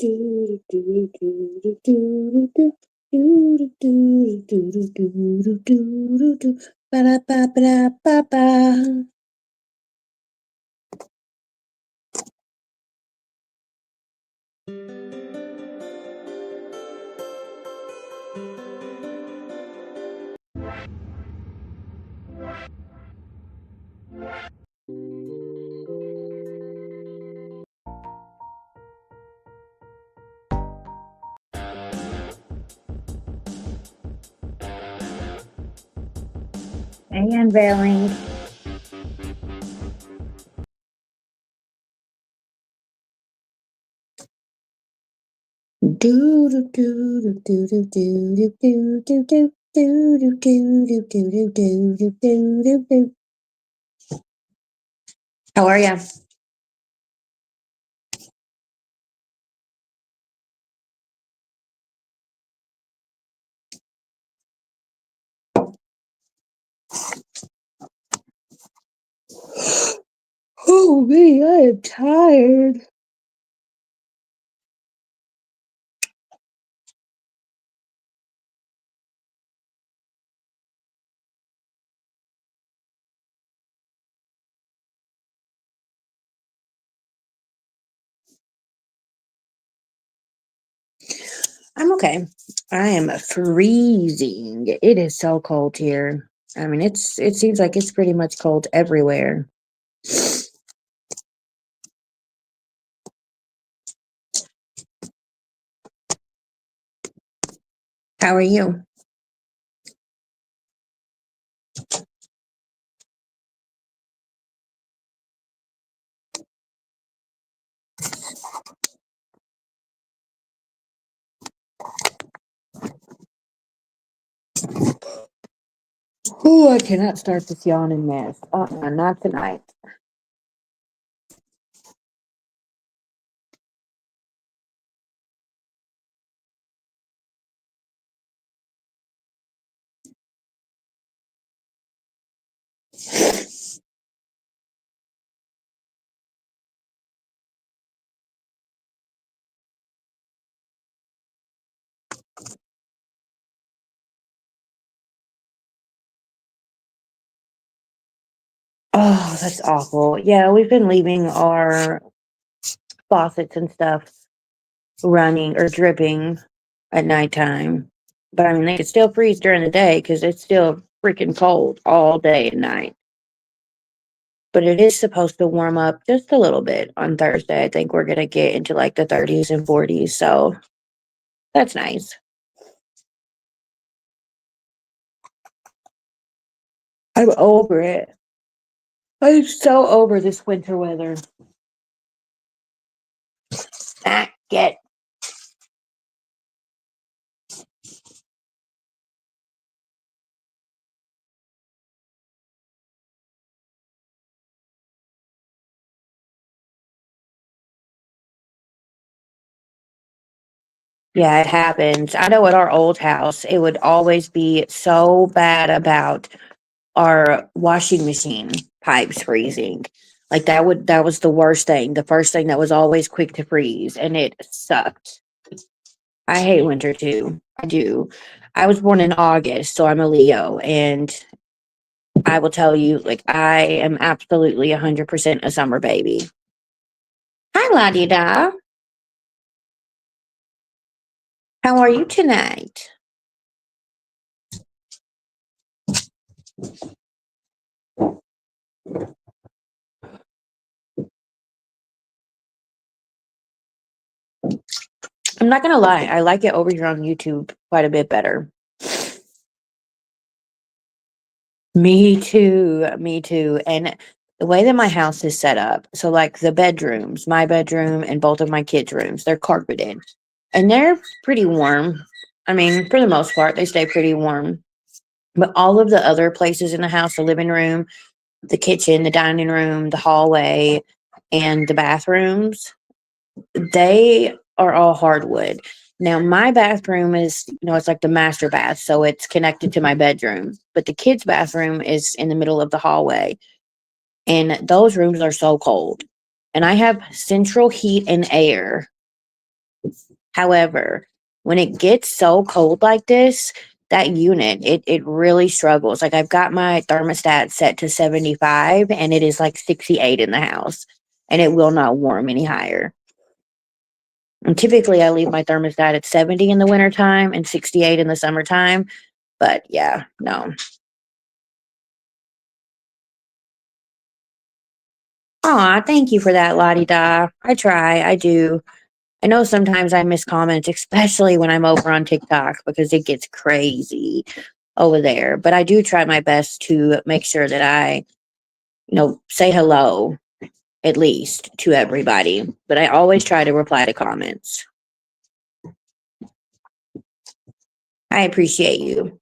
Ba-da-ba-ba-da-ba-ba. And unveiling. How are you? Oh me, I am tired. I'm okay. I am freezing. It is so cold here. I mean, it seems like it's pretty much cold everywhere. How are you? Oh, I cannot start this yawning mess. Not tonight. Oh, that's awful. Yeah, we've been leaving our faucets and stuff running or dripping at nighttime. But I mean, they could still freeze during the day because it's still freaking cold all day and night. But it is supposed to warm up just a little bit on Thursday. I think we're going to get into like the 30s and 40s. So that's nice. I'm over it. I'm so over this winter weather. Get. Yeah, it happens. I know at our old house, it would always be so bad about our washing machine pipes freezing. Like that was the worst thing. The first thing that was always quick to freeze, and it sucked. I hate winter too. I do. I was born in August, so I'm a Leo, and I will tell you, like, I am absolutely 100% a summer baby. Hi, Laddie Da. How are you tonight? I'm not gonna lie, I like it over here on YouTube quite a bit better. Me too. Me too. And the way that my house is set up, so like the bedrooms, my bedroom and both of my kids' rooms, they're carpeted and they're pretty warm. I mean, for the most part, they stay pretty warm. But all of the other places in the house, the living room, the kitchen, the dining room, the hallway, and the bathrooms, they are all hardwood. Now, my bathroom is, it's like the master bath, so it's connected to my bedroom. But the kids' bathroom is in the middle of the hallway, and those rooms are so cold. And I have central heat and air, However, when it gets so cold like this, that unit, it really struggles. Like I've got my thermostat set to 75 and it is like 68 in the house and it will not warm any higher. And typically I leave my thermostat at 70 in the wintertime and 68 in the summertime. But yeah, no. Aw, thank you for that, Lottie Da. I try, I do. I know sometimes I miss comments, especially when I'm over on TikTok because it gets crazy over there. But I do try my best to make sure that I, say hello at least to everybody. But I always try to reply to comments. I appreciate you.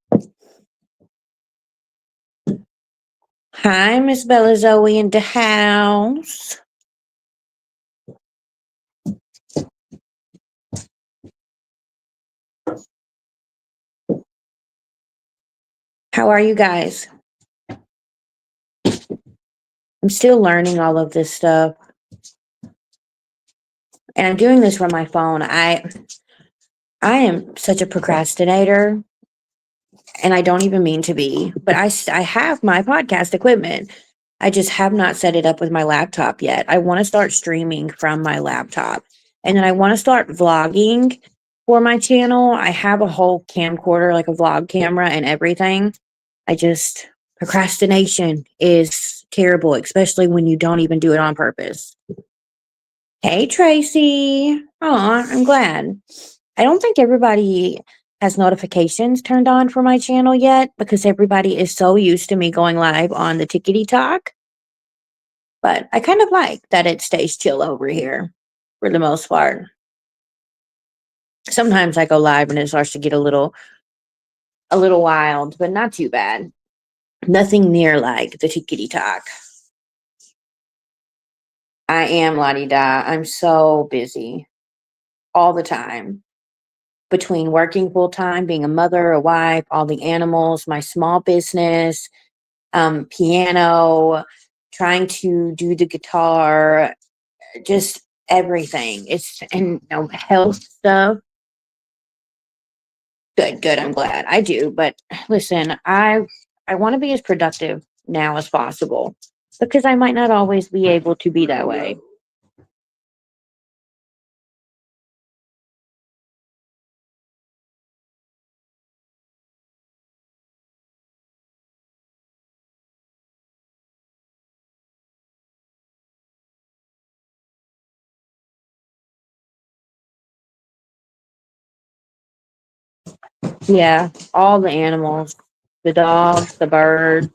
Hi, Miss Bella Zoe in the house. How are you guys? I'm still learning all of this stuff. And I'm doing this from my phone. I am such a procrastinator and I don't even mean to be, but I have my podcast equipment. I just have not set it up with my laptop yet. I want to start streaming from my laptop and then I want to start vlogging for my channel. I have a whole camcorder, like a vlog camera and everything. Procrastination is terrible, especially when you don't even do it on purpose. Hey, Tracy. Aw, I'm glad. I don't think everybody has notifications turned on for my channel yet because everybody is so used to me going live on the Tickety Talk. But I kind of like that it stays chill over here for the most part. Sometimes I go live and it starts to get a little wild, but not too bad. Nothing near like the Tickety Talk. I am Lottie Da. I'm so busy all the time between working full time, being a mother, a wife, all the animals, my small business, piano, trying to do the guitar, just everything. And health stuff. Good, good. I'm glad I do. But listen, I want to be as productive now as possible because I might not always be able to be that way. Yeah, all the animals, the dogs, the birds.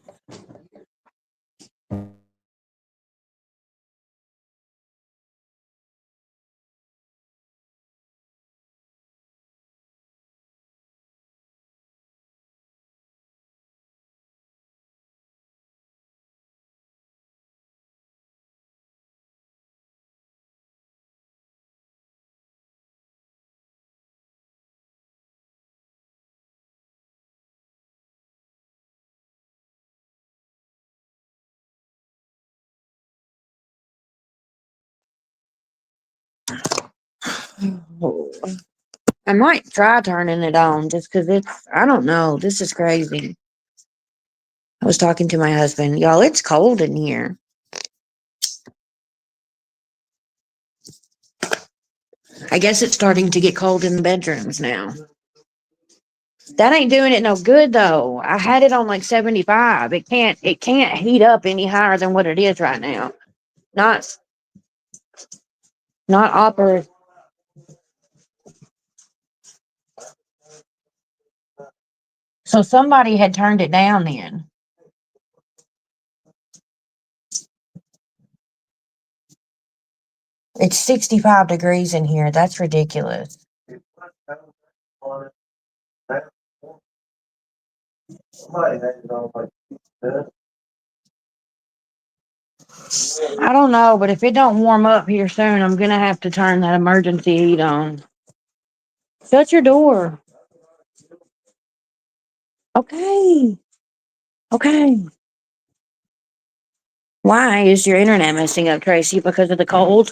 I might try turning it on just because I don't know. This is crazy. I was talking to my husband. Y'all, it's cold in here. I guess it's starting to get cold in the bedrooms now. That ain't doing it no good though. I had it on like 75. It can't heat up any higher than what it is right now. Not not opera. So somebody had turned it down then. It's 65 degrees in here. That's ridiculous. I don't know, but if it don't warm up here soon, I'm gonna have to turn that emergency heat on. Shut your door. Okay. Okay. Why is your internet messing up, Tracy? Because of the cold?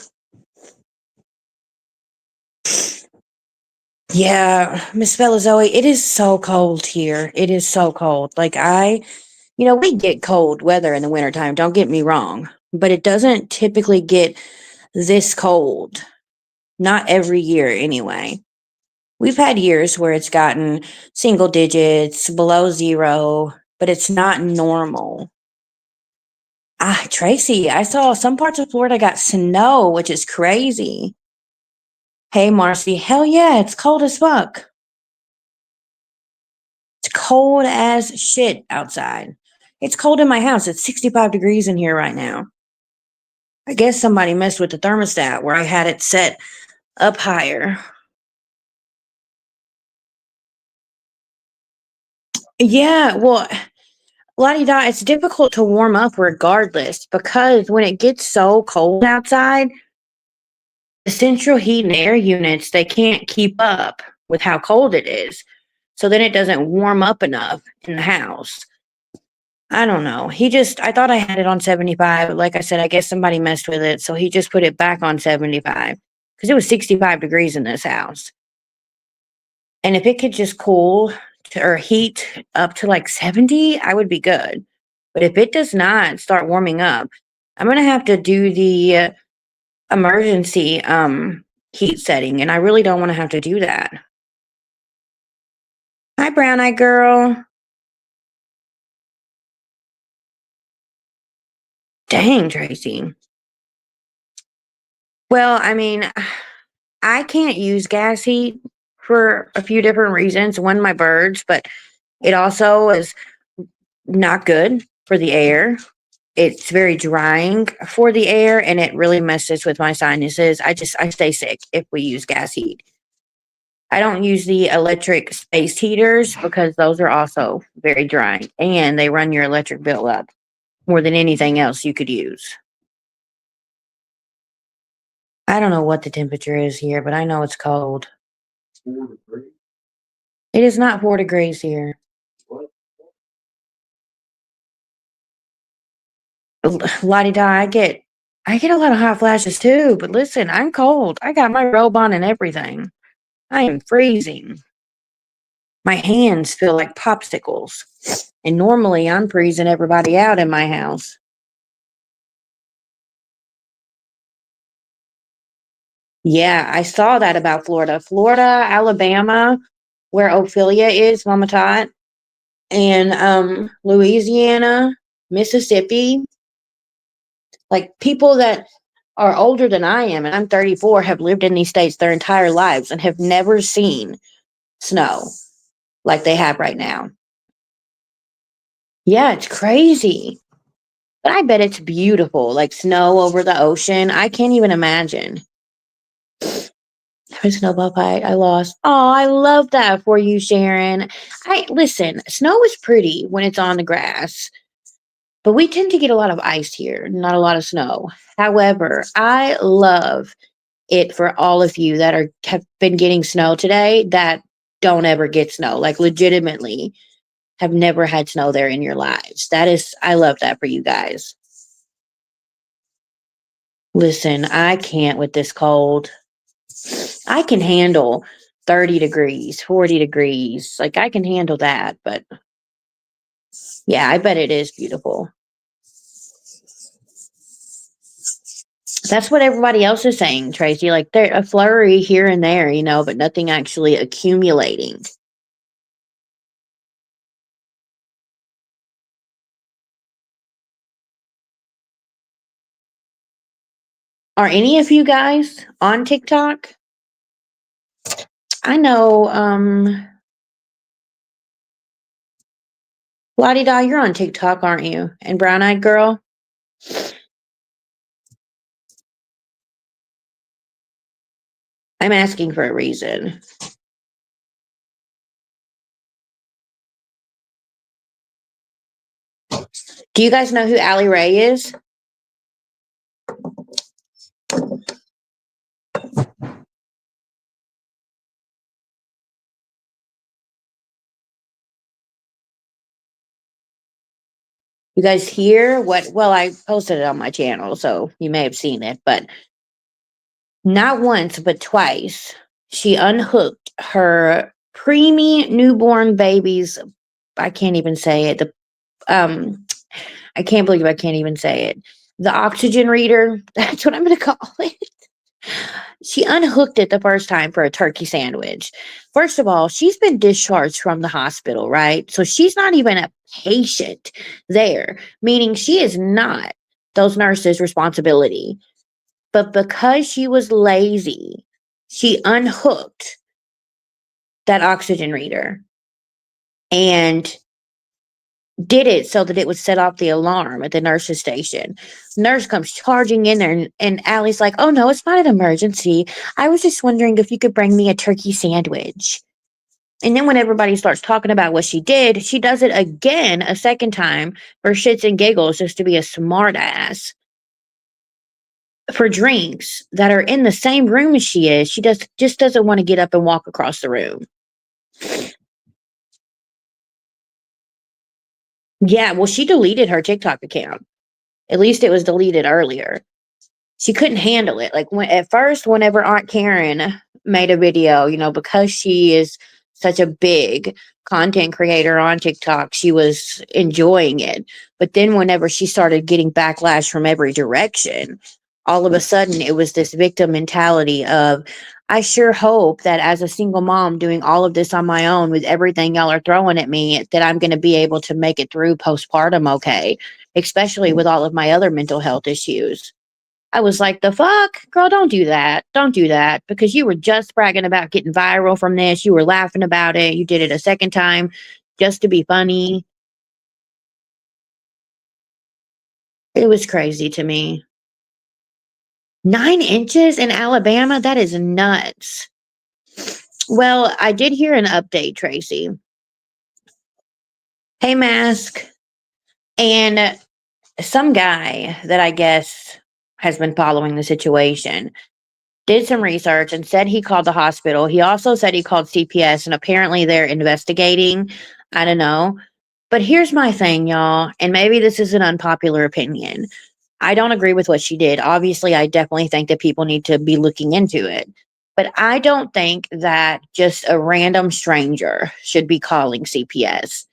Yeah, Miss Bella Zoe, it is so cold here. It is so cold. We get cold weather in the wintertime, don't get me wrong, but it doesn't typically get this cold. Not every year, anyway. We've had years where it's gotten single digits, below zero, but it's not normal. Ah, Tracy, I saw some parts of Florida got snow, which is crazy. Hey, Marcy, hell yeah, it's cold as fuck. It's cold as shit outside. It's cold in my house. It's 65 degrees in here right now. I guess somebody messed with the thermostat where I had it set up higher. Yeah, well, Lottie Dot, it's difficult to warm up regardless because when it gets so cold outside, the central heat and air units, they can't keep up with how cold it is. So then it doesn't warm up enough in the house. I don't know. I thought I had it on 75. But like I said, I guess somebody messed with it. So he just put it back on 75 because it was 65 degrees in this house. And if it could just or heat up to like 70, I would be good. But if it does not start warming up, I'm going to have to do the emergency heat setting. And I really don't want to have to do that. Hi, brown eye girl. Dang, Tracy. Well, I mean, I can't use gas heat for a few different reasons. One, my birds, but it also is not good for the air. It's very drying for the air and it really messes with my sinuses. I stay sick if we use gas heat. I don't use the electric space heaters because those are also very drying and they run your electric bill up more than anything else you could use. I don't know what the temperature is here, but I know it's cold. It is not 4 degrees here. La di da, I get a lot of hot flashes too, but listen, I'm cold. I got my robe on and everything. I am freezing. My hands feel like popsicles. And normally I'm freezing everybody out in my house. Yeah, I saw that about Florida. Florida, Alabama, where Ophelia is, Mama Tot, and Louisiana, Mississippi, like people that are older than I am, and I'm 34, have lived in these states their entire lives and have never seen snow like they have right now. Yeah, it's crazy. But I bet it's beautiful, like snow over the ocean. I can't even imagine. Having a snowball fight, I lost. Oh, I love that for you, Sharon. I listen, snow is pretty when it's on the grass, but we tend to get a lot of ice here, not a lot of snow. However, I love it for all of you that have been getting snow today that don't ever get snow. Like legitimately have never had snow there in your lives. I love that for you guys. Listen, I can't with this cold. I can handle 30 degrees, 40 degrees. Like I can handle that, but yeah, I bet it is beautiful. That's what everybody else is saying, Tracy. Like there a flurry here and there, but nothing actually accumulating. Are any of you guys on TikTok? I know, Lottie Da, you're on TikTok, aren't you? And Brown Eyed Girl? I'm asking for a reason. Do you guys know who Allie Ray is? You guys hear what? Well, I posted it on my channel, so you may have seen it, but not once, but twice. She unhooked her preemie newborn baby's, I can't even say it. Um, I can't believe I can't even say it. The oxygen reader. That's what I'm going to call it. She unhooked it the first time for a turkey sandwich. First of all, she's been discharged from the hospital, right? So she's not even a patient there, meaning she is not those nurses' responsibility. But because she was lazy, she unhooked that oxygen reader and did it so that it would set off the alarm at the nurse's station. Nurse comes charging in there, and Allie's like, "Oh no, it's not an emergency. I was just wondering if you could bring me a turkey sandwich." And then when everybody starts talking about what she did, she does it again a second time for shits and giggles just to be a smart ass. For drinks that are in the same room as she is, she just doesn't want to get up and walk across the room. Yeah, well, she deleted her TikTok account. At least it was deleted earlier. She couldn't handle it. Like at first, whenever Aunt Karen made a video, because she is such a big content creator on TikTok, she was enjoying it. But then whenever she started getting backlash from every direction, all of a sudden it was this victim mentality of, I sure hope that as a single mom doing all of this on my own with everything y'all are throwing at me, that I'm going to be able to make it through postpartum okay, especially with all of my other mental health issues. I was like, the fuck? Girl, don't do that. Don't do that. Because you were just bragging about getting viral from this. You were laughing about it. You did it a second time just to be funny. It was crazy to me. 9 inches in Alabama? That is nuts. Well, I did hear an update, Tracy. Hey, Mask. And some guy that I guess has been following the situation did some research and said he called the hospital. He also said he called CPS, and apparently they're investigating. I don't know. But here's my thing, y'all, and maybe this is an unpopular opinion. I don't agree with what she did. Obviously, I definitely think that people need to be looking into it. But I don't think that just a random stranger should be calling CPS.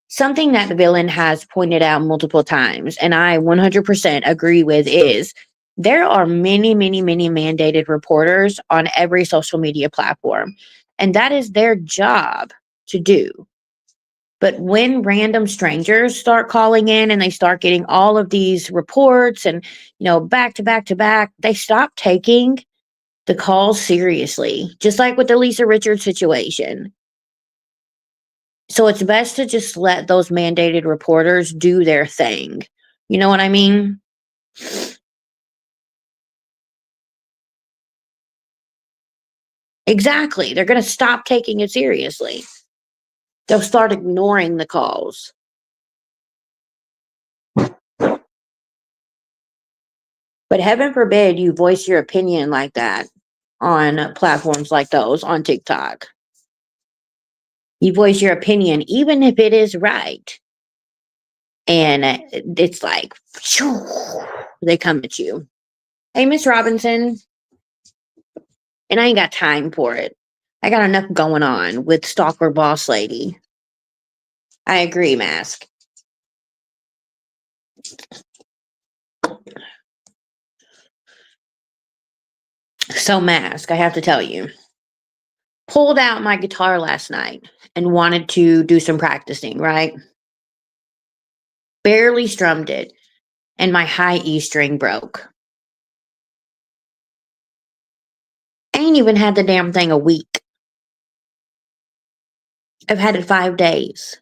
Something that the villain has pointed out multiple times, and I 100% agree with, is there are many, many, many mandated reporters on every social media platform, and that is their job to do. But when random strangers start calling in and they start getting all of these reports and, back to back to back, they stop taking the calls seriously, just like with the Lisa Richards situation. So it's best to just let those mandated reporters do their thing. You know what I mean? Exactly. They're going to stop taking it seriously. They'll start ignoring the calls. But heaven forbid you voice your opinion like that on platforms like those on TikTok. You voice your opinion, even if it is right. And it's like, they come at you. Hey, Miss Robinson. And I ain't got time for it. I got enough going on with Stalker Boss Lady. I agree, Mask. So, Mask, I have to tell you, pulled out my guitar last night and wanted to do some practicing, right? Barely strummed it, and my high E string broke. I ain't even had the damn thing a week. I've had it 5 days.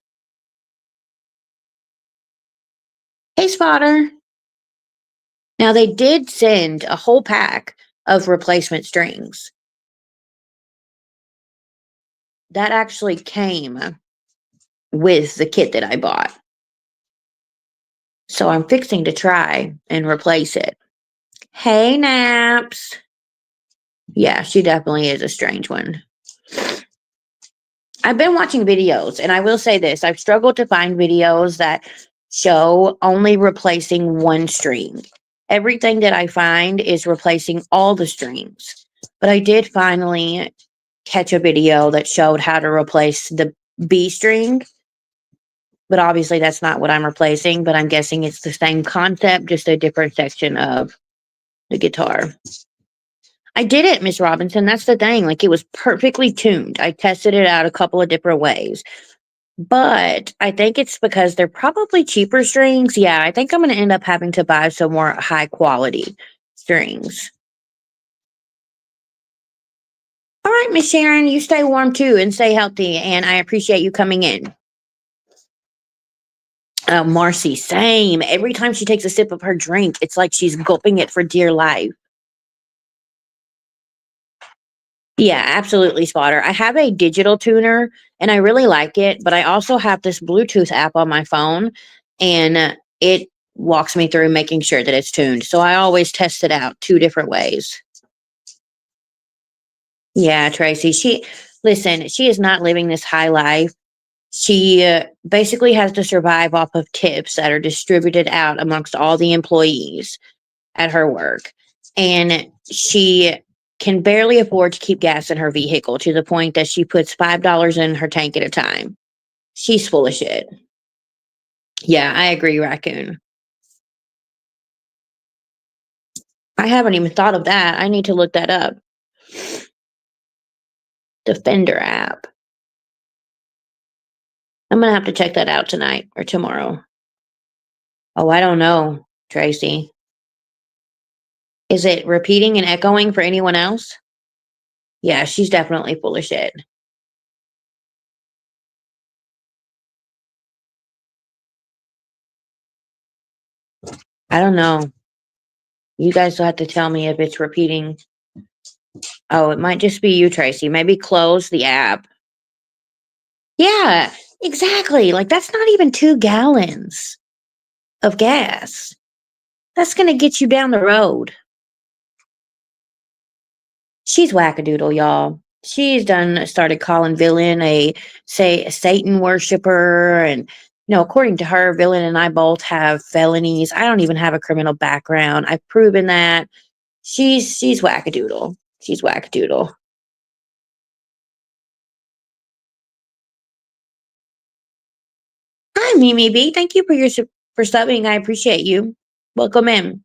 Hey, Spotter. Now, they did send a whole pack of replacement strings. That actually came with the kit that I bought. So I'm fixing to try and replace it. Hey, Naps. Yeah, she definitely is a strange one. I've been watching videos, and I will say this. I've struggled to find videos that show only replacing one string. Everything that I find is replacing all the strings. But I did finally catch a video that showed how to replace the B string, but obviously that's not what I'm replacing, but I'm guessing it's the same concept, just a different section of the guitar. I did it, Miss Robinson. That's the thing. Like it was perfectly tuned. I tested it out a couple of different ways. But I think it's because they're probably cheaper strings. Yeah, I think I'm going to end up having to buy some more high quality strings. All right, Miss Sharon, you stay warm too and stay healthy. And I appreciate you coming in. Marcy, same. Every time she takes a sip of her drink, it's like she's gulping it for dear life. Yeah, absolutely, Spotter. I have a digital tuner and I really like it, but I also have this Bluetooth app on my phone and it walks me through making sure that it's tuned. So I always test it out two different ways. Yeah, Tracy, listen, she is not living this high life. She basically has to survive off of tips that are distributed out amongst all the employees at her work. And she can barely afford to keep gas in her vehicle to the point that she puts $5 in her tank at a time. She's full of shit. Yeah, I agree, Raccoon. I haven't even thought of that. I need to look that up. Defender app. I'm going to have to check that out tonight or tomorrow. Oh, I don't know, Tracy. Is it repeating and echoing for anyone else? Yeah, she's definitely full of shit. I don't know. You guys will have to tell me if it's repeating. Oh, it might just be you, Tracy. Maybe close the app. Yeah, exactly. Like, that's not even 2 gallons of gas. That's going to get you down the road. She's wackadoodle, y'all. She's started calling Villain a Satan worshiper. And, according to her, Villain and I both have felonies. I don't even have a criminal background. I've proven that. She's wackadoodle. She's wackadoodle. Hi, Mimi B. Thank you for subbing. I appreciate you. Welcome in.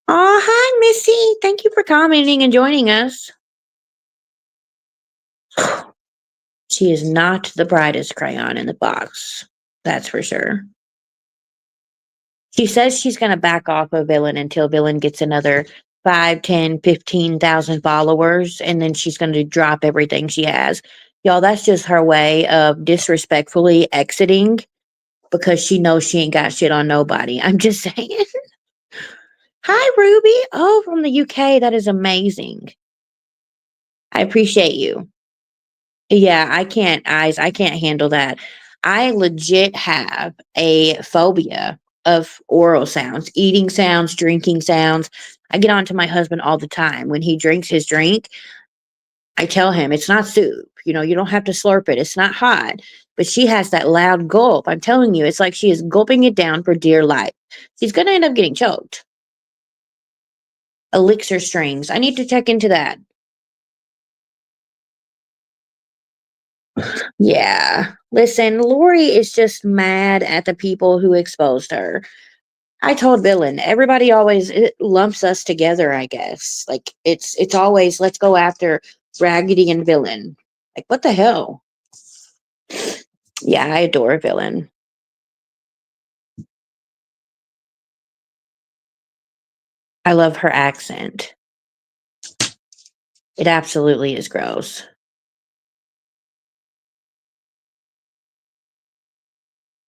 Oh, hi, Missy. Thank you for commenting and joining us. She is not the brightest crayon in the box. That's for sure. She says she's going to back off of Villain until Villain gets another 5, 10, 15,000 followers, and then she's going to drop everything she has. Y'all, that's just her way of disrespectfully exiting because she knows she ain't got shit on nobody. I'm just saying. Hi, Ruby. Oh, from the UK. That is amazing. I appreciate you. Yeah, I can't handle that. I legit have a phobia of oral sounds, eating sounds, drinking sounds. I get on to my husband all the time. When he drinks his drink, I tell him it's not soup. You don't have to slurp it. It's not hot. But she has that loud gulp. I'm telling you, it's like she is gulping it down for dear life. She's going to end up getting choked. Elixir strings. I need to check into that. Yeah. Listen, Lori is just mad at the people who exposed her. I told Villain, everybody always it lumps us together, I guess. Like it's always let's go after Raggedy and Villain. Like what the hell? Yeah, I adore Villain. I love her accent. It absolutely is gross.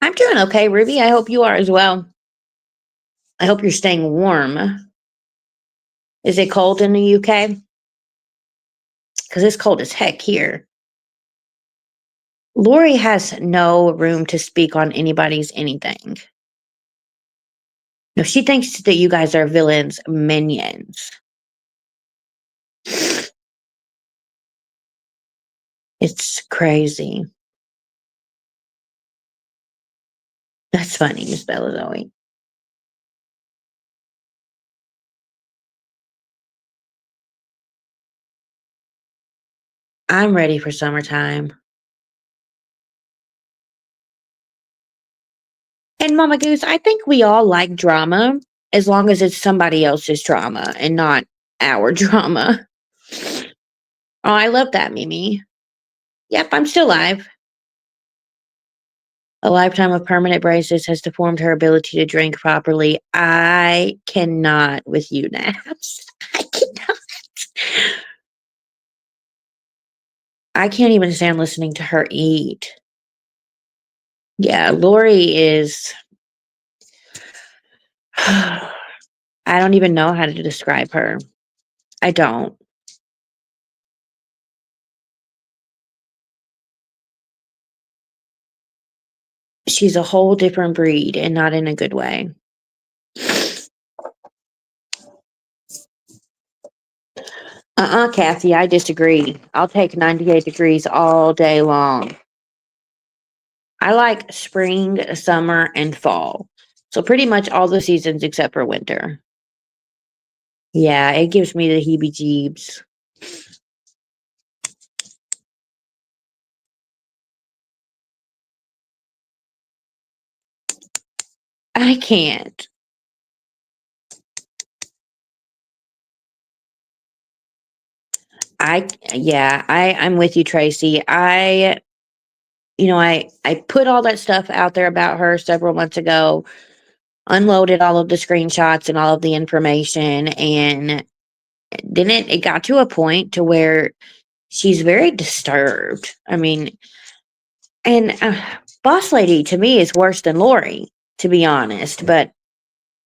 I'm doing okay, Ruby. I hope you are as well. I hope you're staying warm. Is it cold in the UK? Because it's cold as heck here. Lori has no room to speak on anybody's anything. No, she thinks that you guys are Villain's minions. It's crazy. That's funny, Miss Bella Zoe. I'm ready for summertime. And Mama Goose, I think we all like drama as long as it's somebody else's drama and not our drama. Oh, I love that, Mimi. Yep, I'm still alive. A lifetime of permanent braces has deformed her ability to drink properly. I cannot with you, Naps. I cannot. I can't even stand listening to her eat. Yeah, Lori is. I don't even know how to describe her. I don't. She's a whole different breed and not in a good way. Kathy, I disagree. I'll take 98 degrees all day long. I like spring, summer, and fall. So pretty much all the seasons except for winter. Yeah, it gives me the heebie jeebs. I can't. I'm with you, Tracy. I put all that stuff out there about her several months ago, unloaded all of the screenshots and all of the information, and then it got to a point to where she's very disturbed. I mean, and Boss Lady to me is worse than Lori, to be honest, but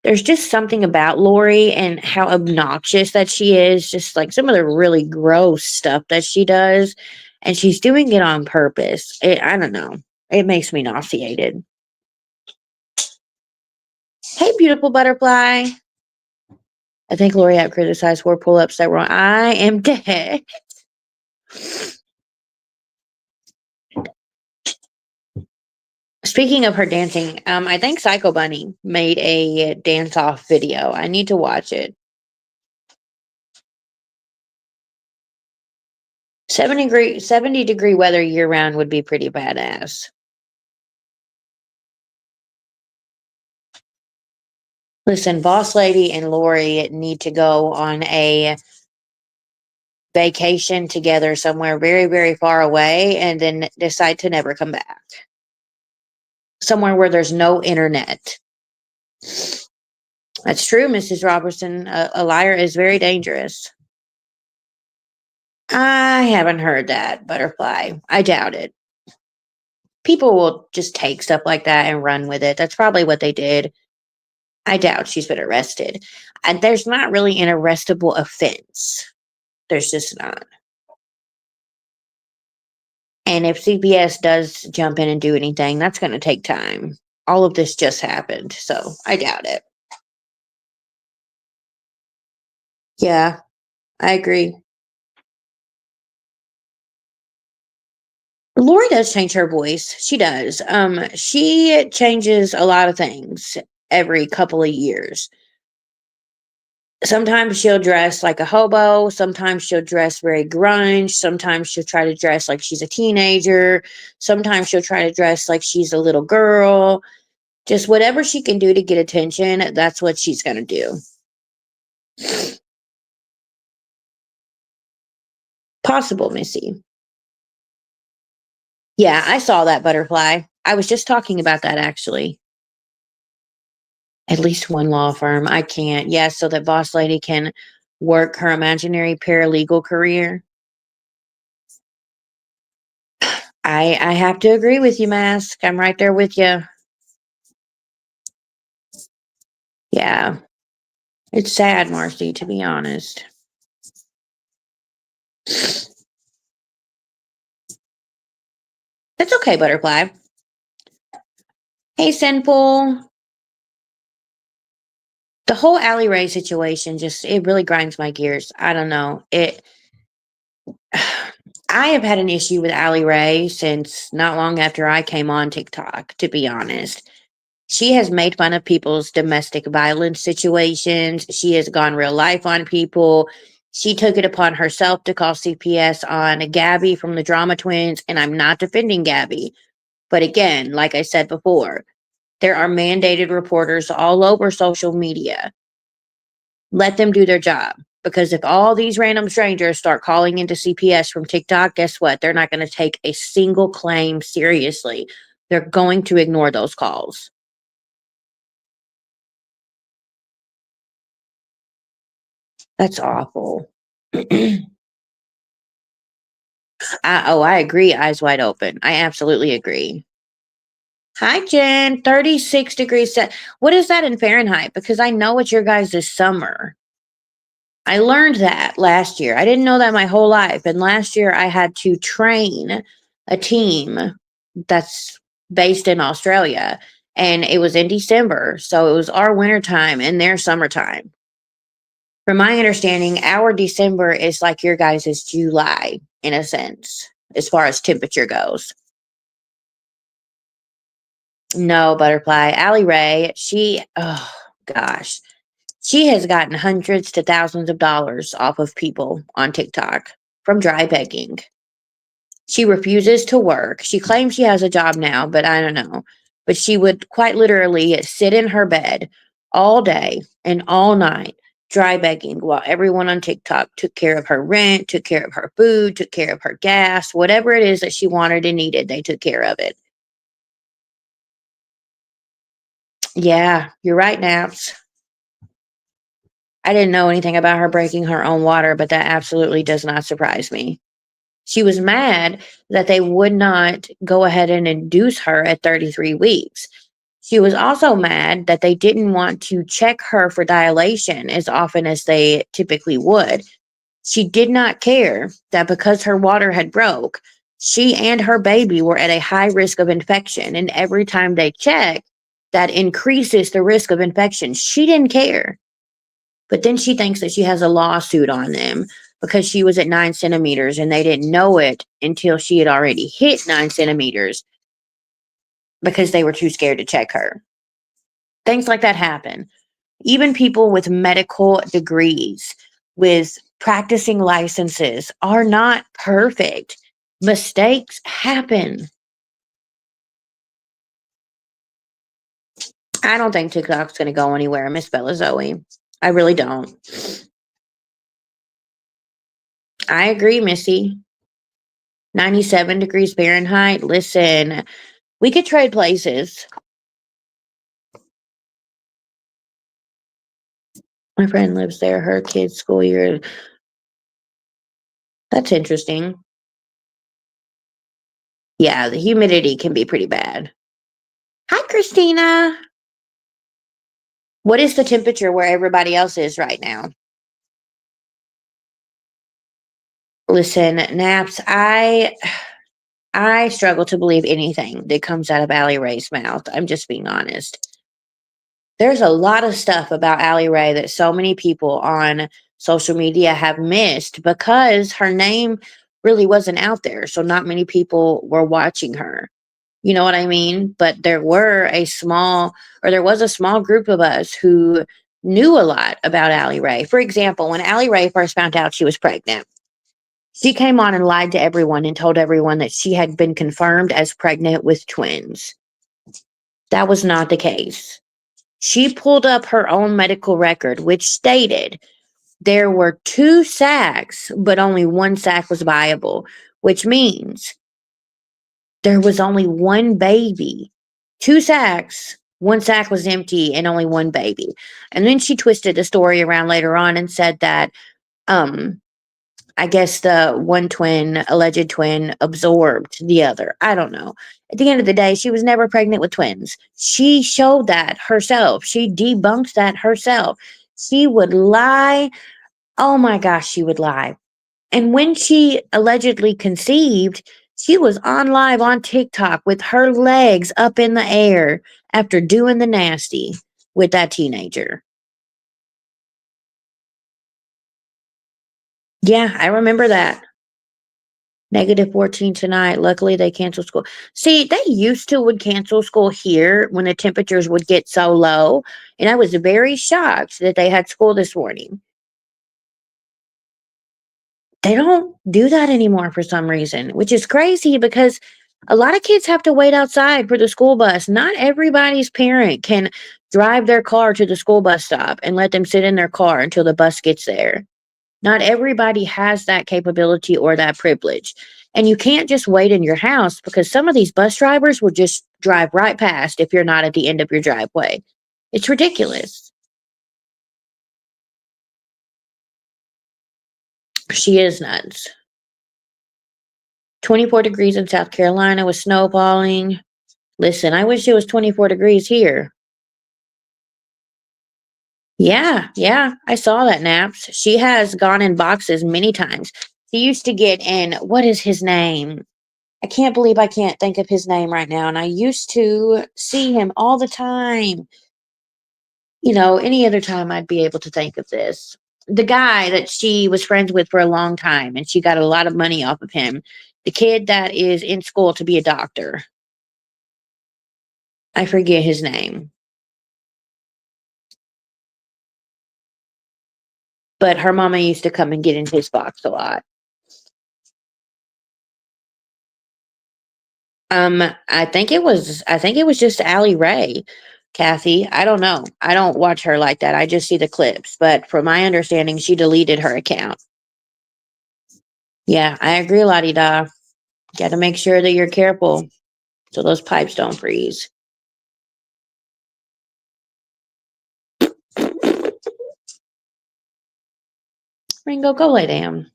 there's just something about Lori and how obnoxious that she is, just like some of the really gross stuff that she does. And she's doing it on purpose. I don't know. It makes me nauseated. Hey, beautiful butterfly. I think Lori had criticized 4 pull-ups that were on. I am dead. Speaking of her dancing, I think Psycho Bunny made a dance off video. I need to watch it. 70-degree weather year round would be pretty badass. Listen, Boss Lady and Lori need to go on a vacation together somewhere very, very far away and then decide to never come back. Somewhere where there's no internet. That's true, Mrs. Robertson. A liar is very dangerous. I haven't heard that, Butterfly. I doubt it. People will just take stuff like that and run with it. That's probably what they did. I doubt she's been arrested. And there's not really an arrestable offense. There's just not. And if CPS does jump in and do anything, that's going to take time. All of this just happened, so I doubt it. Yeah, I agree. Lori does change her voice. She does. She changes a lot of things every couple of years. Sometimes she'll dress like a hobo. Sometimes she'll dress very grunge. Sometimes she'll try to dress like she's a teenager. Sometimes she'll try to dress like she's a little girl. Just whatever she can do to get attention, that's what she's going to do. Possible, Missy. Yeah, I saw that, Butterfly. I was just talking about that actually. At least one law firm. I can't. Yes, so that Boss Lady can work her imaginary paralegal career. I have to agree with you, Mask. I'm right there with you. Yeah. It's sad, Marcy, to be honest. That's okay, Butterfly. Hey, Sinful. The whole Allie Ray situation just it really grinds my gears. I don't know. I have had an issue with Allie Ray since not long after I came on TikTok, to be honest. She has made fun of people's domestic violence situations. She has gone real life on people. She took it upon herself to call CPS on Gabby from the Drama Twins, and I'm not defending Gabby. But again, like I said before, there are mandated reporters all over social media. Let them do their job. Because if all these random strangers start calling into CPS from TikTok, guess what? They're not going to take a single claim seriously. They're going to ignore those calls. That's awful. I agree. Eyes wide open. I absolutely agree. Hi, Jen. 36 degrees. What is that in Fahrenheit? Because I know it's your guys' summer. I learned that last year. I didn't know that my whole life. And last year I had to train a team that's based in Australia. And it was in December. So it was our wintertime and their summertime. From my understanding, our December is like your guys' July in a sense, as far as temperature goes. No, Butterfly. Allie Ray, oh gosh, she has gotten hundreds to thousands of dollars off of people on TikTok from dry begging. She refuses to work. She claims she has a job now, but I don't know. But she would quite literally sit in her bed all day and all night dry begging while everyone on TikTok took care of her rent, took care of her food, took care of her gas, whatever it is that she wanted and needed, they took care of it. Yeah, you're right, Naps. I didn't know anything about her breaking her own water, but that absolutely does not surprise me. She was mad that they would not go ahead and induce her at 33 weeks. She was also mad that they didn't want to check her for dilation as often as they typically would. She did not care that because her water had broke, she and her baby were at a high risk of infection. And every time they check, that increases the risk of infection. She didn't care. But then she thinks that she has a lawsuit on them because she was at 9 centimeters and they didn't know it until she had already hit 9 centimeters because they were too scared to check her. Things like that happen. Even people with medical degrees, with practicing licenses, are not perfect. Mistakes happen. I don't think TikTok's going to go anywhere, Miss Bella Zoe. I really don't. I agree, Missy. 97 degrees Fahrenheit. Listen, we could trade places. My friend lives there. Her kid's school year. That's interesting. Yeah, the humidity can be pretty bad. Hi, Christina. What is the temperature where everybody else is right now? Listen, Naps, I struggle to believe anything that comes out of Allie Ray's mouth. I'm just being honest. There's a lot of stuff about Allie Ray that so many people on social media have missed because her name really wasn't out there. So not many people were watching her. You know what I mean? But there was a small group of us who knew a lot about Allie Ray. For example, when Allie Ray first found out she was pregnant, she came on and lied to everyone and told everyone that she had been confirmed as pregnant with twins. That was not the case. She pulled up her own medical record, which stated there were 2 sacs, but only 1 sac was viable, which means there was only one baby. 2 sacs, 1 sac was empty, and only one baby. And then she twisted the story around later on and said that um I guess the one twin, alleged twin, absorbed the other. I don't know. At the end of the day, she was never pregnant with twins. She showed that herself. She debunked that herself. She would lie. Oh my gosh, she would lie. And when she allegedly conceived, she was on live on TikTok with her legs up in the air after doing the nasty with that teenager. Yeah, I remember that. -14 tonight. Luckily, they canceled school. See, they used to would cancel school here when the temperatures would get so low, and I was very shocked that they had school this morning. They don't do that anymore for some reason, which is crazy because a lot of kids have to wait outside for the school bus. Not everybody's parent can drive their car to the school bus stop and let them sit in their car until the bus gets there. Not everybody has that capability or that privilege. And you can't just wait in your house because some of these bus drivers will just drive right past if you're not at the end of your driveway. It's ridiculous. She is nuts. 24 degrees in South Carolina with snow falling. Listen, I wish it was 24 degrees here. Yeah, yeah, I saw that, Naps. She has gone in boxes many times. She used to get in, what is his name? I can't believe I can't think of his name right now. And I used to see him all the time. Any other time I'd be able to think of this. The guy that she was friends with for a long time and she got a lot of money off of him. The kid that is in school to be a doctor. I forget his name. But her mama used to come and get in his box a lot. I think it was just Allie Ray, Kathy. I don't know. I don't watch her like that. I just see the clips. But from my understanding, she deleted her account. Yeah, I agree, Lottie Da. Got to make sure that you're careful so those pipes don't freeze. Ringo, go lay down.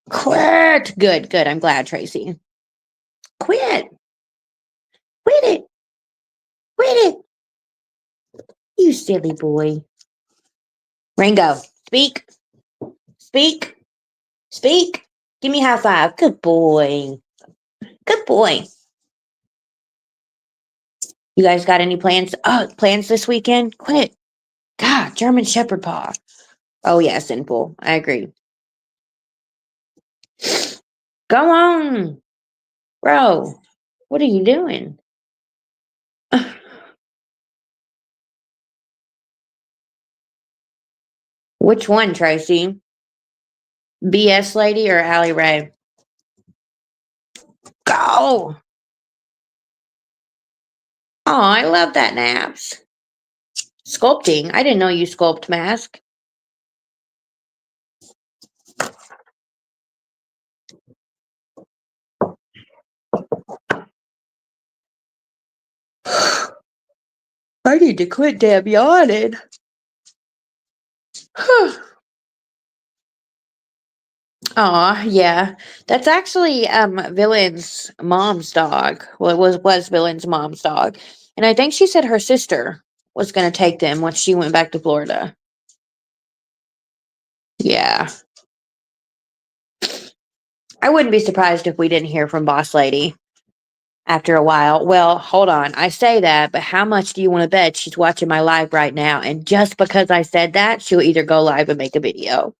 Quit. Good, good. I'm glad, Tracy. Quit. Quit it. Quit it. You silly boy. Ringo, speak. Speak. Speak. Give me a high five. Good boy. Good boy. You guys got any plans? Plans this weekend? Quit. God, German Shepherd paw. Oh yeah, sinful. I agree. Go on, bro. What are you doing? Which one, Tracy? BS lady or Allie Ray? Go. Oh, I love that naps. Sculpting. I didn't know you sculpt mask. I need to quit damn yawning. Aw, yeah. That's actually Villain's mom's dog. Well, it was Villain's mom's dog. And I think she said her sister was gonna take them once she went back to Florida. Yeah. I wouldn't be surprised if we didn't hear from Boss Lady after a while. Well, hold on. I say that, but how much do you want to bet she's watching my live right now? And just because I said that, she'll either go live and make a video.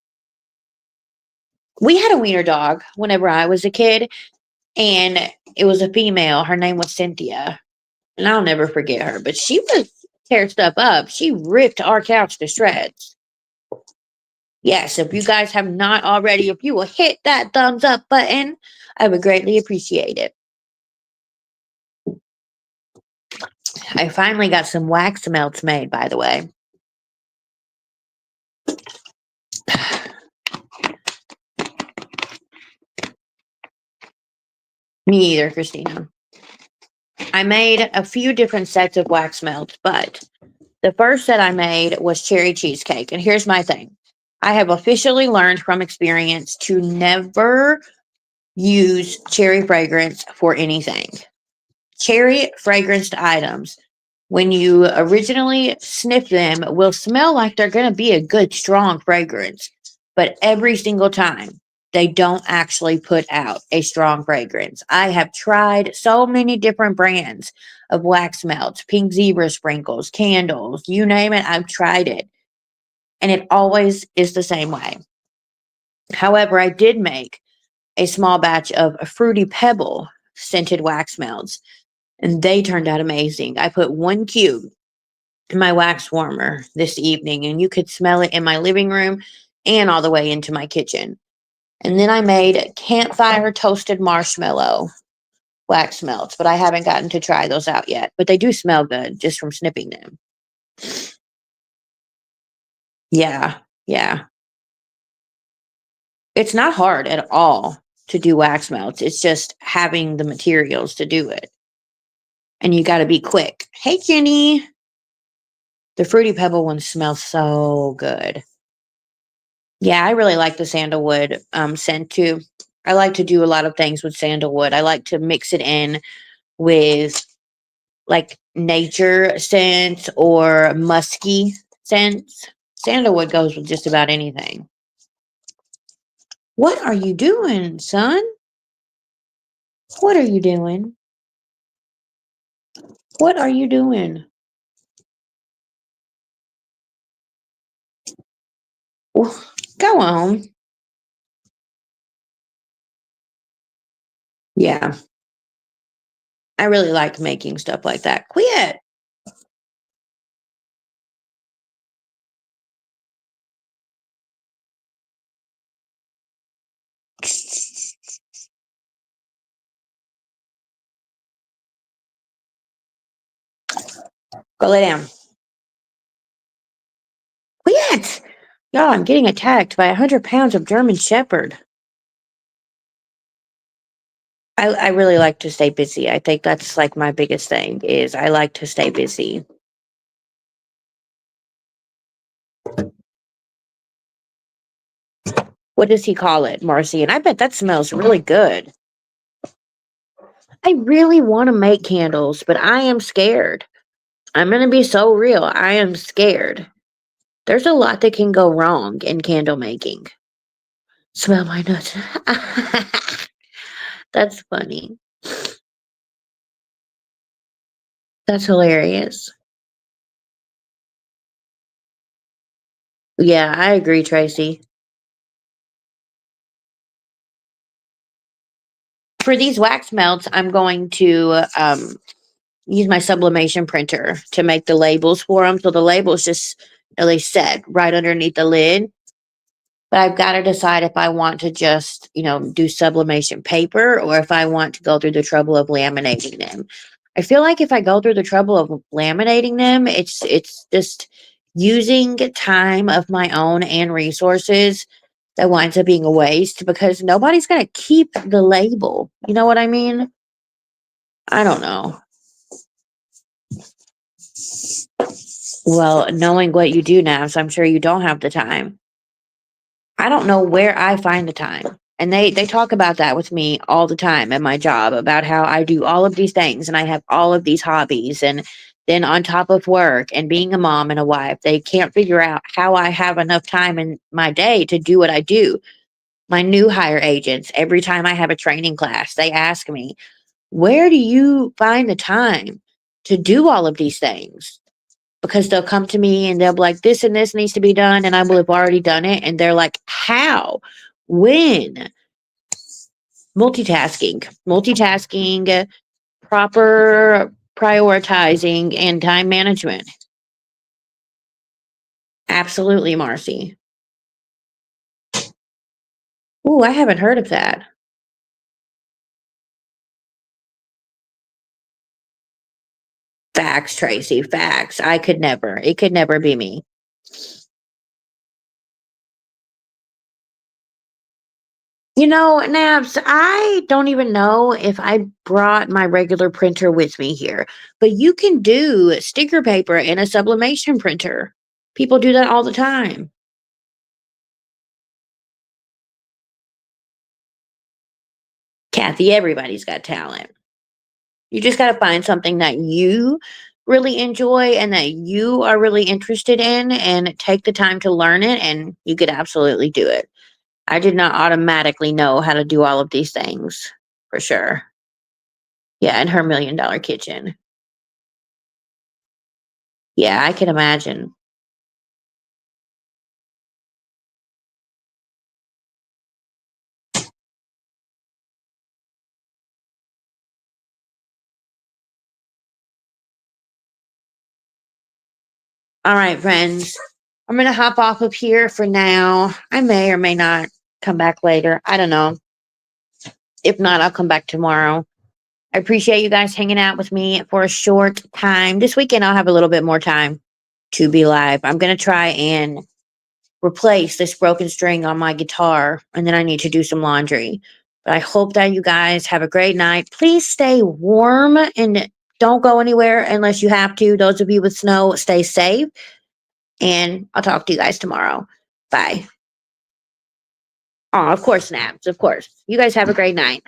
We had a wiener dog whenever I was a kid, and it was a female. Her name was Cynthia. And I'll never forget her, but she was tear stuff up. She ripped our couch to shreds. Yes, if you guys have not already, if you will hit that thumbs up button, I would greatly appreciate it. I finally got some wax melts made, by the way. Me either, Christina. I made a few different sets of wax melts, but the first set I made was cherry cheesecake. And here's my thing. I have officially learned from experience to never use cherry fragrance for anything. Cherry fragranced items, when you originally sniff them, will smell like they're going to be a good, strong fragrance. But every single time, they don't actually put out a strong fragrance. I have tried so many different brands of wax melts, pink zebra sprinkles, candles, you name it, I've tried it. And it always is the same way. However, I did make a small batch of Fruity Pebble scented wax melts. and they turned out amazing. I put one cube in my wax warmer this evening, and you could smell it in my living room and all the way into my kitchen. And then I made campfire toasted marshmallow wax melts, but I haven't gotten to try those out yet. But they do smell good just from snipping them. Yeah, yeah. It's not hard at all to do wax melts. It's just having the materials to do it. And you got to be quick. Hey, Jenny. The Fruity Pebble ones smell so good. Yeah, I really like the sandalwood scent too. I like to do a lot of things with sandalwood. I like to mix it in with like nature scents or musky scents. Sandalwood goes with just about anything. What are you doing, son? What are you doing? What are you doing? Go on. Yeah, I really like making stuff like that. Quit. Go lay down. Quit. Y'all, I'm getting attacked by 100 pounds of German Shepherd. I really like to stay busy. I think that's like my biggest thing is I like to stay busy. What does he call it, Marcy? And I bet that smells really good. I really want to make candles, but I am scared. I'm going to be so real. I am scared. There's a lot that can go wrong in candle making. Smell my nuts. That's funny. That's hilarious. Yeah, I agree, Tracy. For these wax melts, I'm going to use my sublimation printer to make the labels for them. So the labels just really set right underneath the lid. But I've got to decide if I want to just, do sublimation paper or if I want to go through the trouble of laminating them. I feel like if I go through the trouble of laminating them, it's just using time of my own and resources that winds up being a waste because nobody's going to keep the label. You know what I mean? I don't know. Well, knowing what you do now, so I'm sure you don't have the time. I don't know where I find the time. And they talk about that with me all the time at my job about how I do all of these things and I have all of these hobbies and then on top of work and being a mom and a wife, they can't figure out how I have enough time in my day to do what I do. My new hire agents, every time I have a training class, they ask me, "Where do you find the time to do all of these things?" Because they'll come to me and they'll be like, this and this needs to be done. And I will have already done it. And they're like, how? When? Multitasking, proper prioritizing, and time management. Absolutely, Marcy. Ooh, I haven't heard of that. Facts, Tracy, facts. I could never. It could never be me. Nabs, I don't even know if I brought my regular printer with me here, but you can do sticker paper in a sublimation printer. People do that all the time. Kathy, everybody's got talent. You just got to find something that you really enjoy and that you are really interested in and take the time to learn it, and you could absolutely do it. I did not automatically know how to do all of these things for sure. Yeah, in her $1 million kitchen. Yeah, I can imagine. All right, friends. I'm going to hop off of here for now. I may or may not come back later. I don't know. If not, I'll come back tomorrow. I appreciate you guys hanging out with me for a short time. This weekend, I'll have a little bit more time to be live. I'm going to try and replace this broken string on my guitar, and then I need to do some laundry. But I hope that you guys have a great night. Please stay warm and don't go anywhere unless you have to. Those of you with snow, stay safe. And I'll talk to you guys tomorrow. Bye. Oh, of course, Snaps. Of course. You guys have a great night.